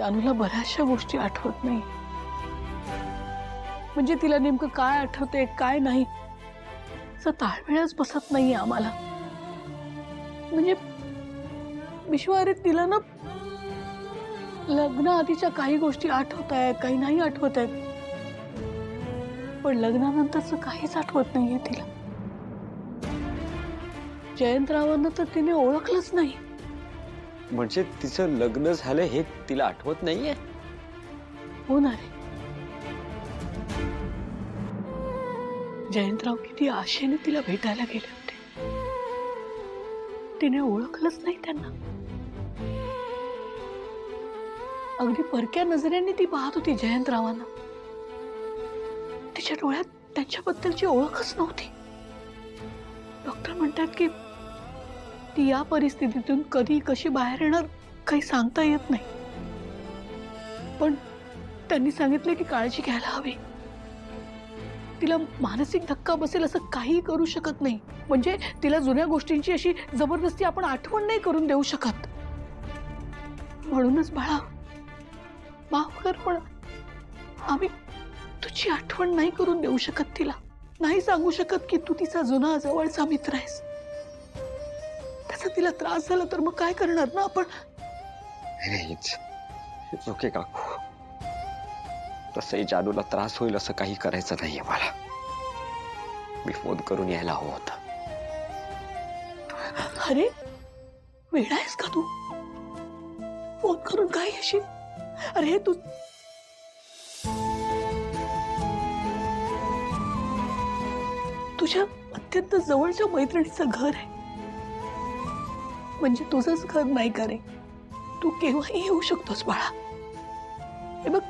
जानूला बऱ्याचशा गोष्टी आठवत नाही. म्हणजे तिला नेमकं काय आठवते काय नाही असं ताळमेळच बसत नाहीये आम्हाला. म्हणजे विश्वा, अरे तिला ना लग्न आधीच्या काही गोष्टी आठवत आहेत, काही नाही आठवत आहेत, पण लग्नानंतरचं काहीच आठवत नाहीये तिला. जयंतरावांना तर तिने ओळखलंच नाही. म्हणजे तिचं लग्न झालं हे तिला आठवत नाहीये? हो ना रे. जयंतराव किती आशेने तिला भेटायला गेले होते, तिने ओळखलंच नाही त्यांना. अगदी परक्या नजरेने ती पाहत होती जयंतरावांना. तिच्या डोळ्यात त्यांच्याबद्दलची ओळखच नव्हती. डॉक्टर म्हणतात की ती या परिस्थितीतून कधी कशी बाहेर येणार काही सांगता येत नाही, पण त्यांनी सांगितलं की काळजी घ्यायला हवी. तिला मानसिक धक्का बसेल असं काही करू शकत नाही. म्हणजे तिला जुन्या गोष्टींची अशी जबरदस्ती आपण आठवण नाही करून देऊ शकत. म्हणूनच बाळा माफ कर, पण आम्ही तुझी आठवण नाही करून देऊ शकत तिला. नाही सांगू शकत की तू तिचा जुना जवळचा मित्र आहेस. त्याचा तिला त्रास झाला तर मग काय करणार ना आपण. ओके काकू, तसंही जानूला त्रास होईल असं काही करायचं नाहीये मला. मी फोन करून यायला हवं होतं. अरे वेडा आहेस का तू? फोन करून काय येशील? अरे हे तू तुझ्या अत्यंत जवळच्या मैत्रिणीचं घर आहे, म्हणजे तुझंच घर नाही का रे? तू केव्हाही येऊ शकतोस बाळा. हे बघ,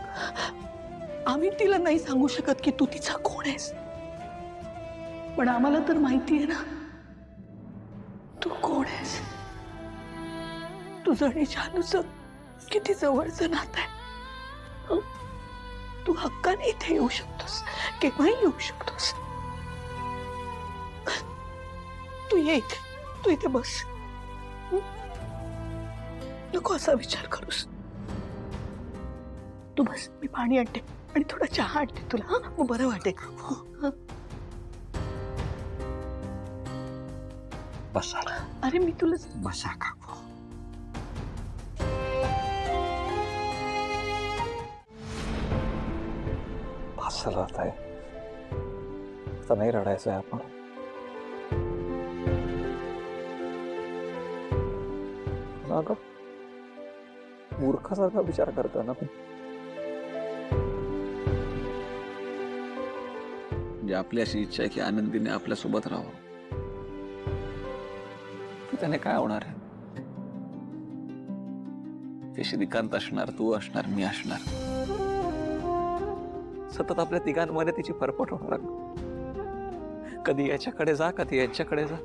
आम्ही तिला नाही सांगू शकत की तू तिचा कोण आहेस, पण आम्हाला तर माहिती आहे ना तू कोण आहेस. तुझं आणि जानूचं किती जवळचं नातं आहे. हं? तू हक्काने इथे येऊ शकतोस, केव्हाही येऊ शकतोस. तू ये इथे, तू इथे बस. हं? नको असा विचार करूस. तू बस, मी पाणी आणते आणि थोडा चहा आणते तुला. हा, मग बरं वाटेल. हं? बसा. अरे मी तुला बसा काकू. असं राहत आहे तर नाही रडायचं आहे आपण. अगं मूर्खासारखा विचार करतो ना तू. म्हणजे आपली अशी इच्छा आहे की आनंदीने आपल्या सोबत राहावं. त्याने काय होणार आहे? ते श्रीकांत असणार, तू असणार, मी असणार. सतत आपल्या तिघांमध्ये तिची फरफट होणार. कधी याच्याकडे जा, कधी यांच्याकडे जा.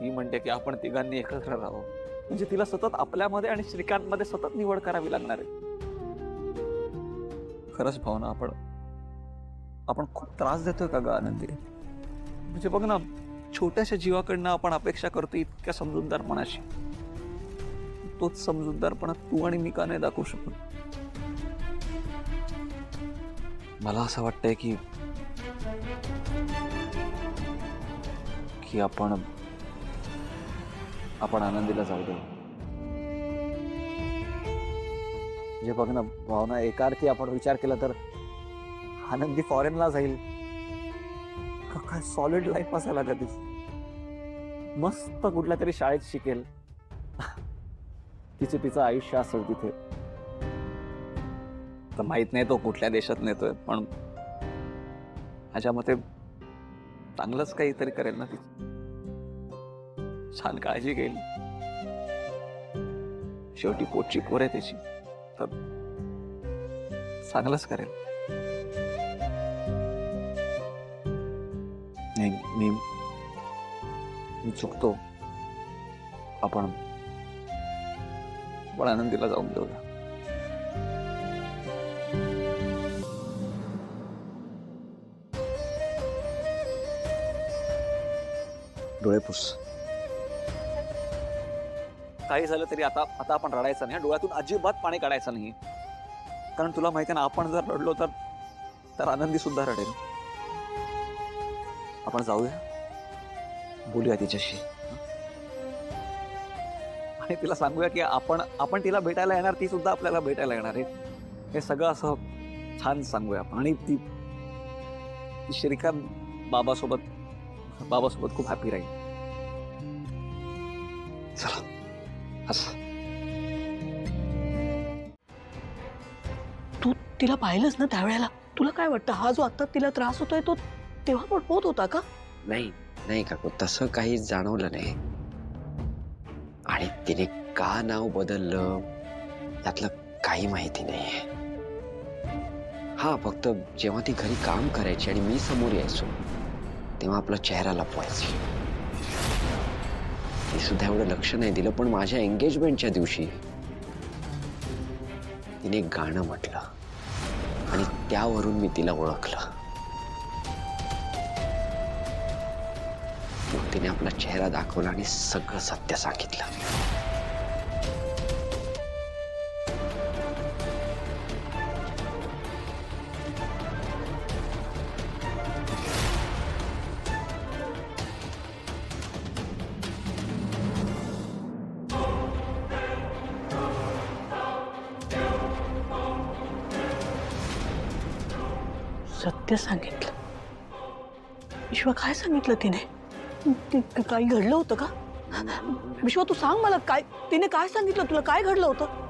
ती म्हणते की आपण तिघांनी एकत्र राहावं, म्हणजे तिला सतत आपल्यामध्ये आणि श्रीकांतमध्ये सतत निवड करावी लागणार आहे. खरंच भावना, आपण खूप त्रास देतोय का ग आनंदी? म्हणजे बघ ना, छोट्याशा जीवाकडनं आपण अपेक्षा करतो इतक्या समजूतदारपणाशी. तोच समजूतदारपणा तू आणि मी का नाही दाखवू शकत? मला असं वाटतंय की आपण आनंदीला जाऊ दे. जे बघ ना भावना, एका अर्थी आपण विचार केला तर आनंदी फॉरेनला जाईल. काय सॉलिड लाईफ असायला कधी, मस्त कुठल्या तरी शाळेत शिकेल, तिचं आयुष्य असेल तिथे. तर माहित नाही तो कुठल्या देशात नेतोय, पण माझ्या मते चांगलंच काहीतरी करेल ना. ती छान काळजी घेईल. शेवटी पोटची पोर आहे त्याची, तर चांगलंच करेल. नाही, मी चुकतो. आपण आनंदीला जाऊन देऊया. डोळे पुस. काही झालं तरी आता आता आपण रडायचं नाही, डोळ्यातून अजिबात पाणी काढायचं नाही. कारण तुला माहिती आहे ना, आपण जर रडलो तर आनंदी सुद्धा रडेल. आपण जाऊया, बोलूया तिच्याशी, आणि तिला सांगूया की आपण तिला भेटायला येणार, ती सुद्धा आपल्याला भेटायला येणार आहे. हे सगळं असं छान सांगूया आपण. आणि ती श्रीकांत बाबासोबत खूप हॅपी राहील. चला असं. तू तिला पाहिलंस ना त्यावेळेला, तुला काय वाटतं हा जो आता तिला त्रास होतोय तो तेव्हा पण होत होता का? नाही नाही काकू, तसं काही जाणवलं नाही. आणि तिने का नाव बदललं यातलं काही माहिती नाहीये. हा, फक्त जेव्हा ती घरी काम करायची आणि मी समोर यायचो तेव्हा आपला चेहरा लपवायची. ती सुद्धा एवढं लक्ष नाही दिलं, पण माझ्या एंगेजमेंटच्या दिवशी तिने एक गाणं म्हटलं आणि त्यावरून मी तिला ओळखलं. मग तिने आपला चेहरा दाखवला आणि सगळं सत्य सांगितलं. सत्य सांगितलं? विश्वा, काय सांगितलं तिने? काही घडलं होतं का? विश्वा, तू सांग मला, काय तिने काय सांगितलं तुला? काय घडलं होतं?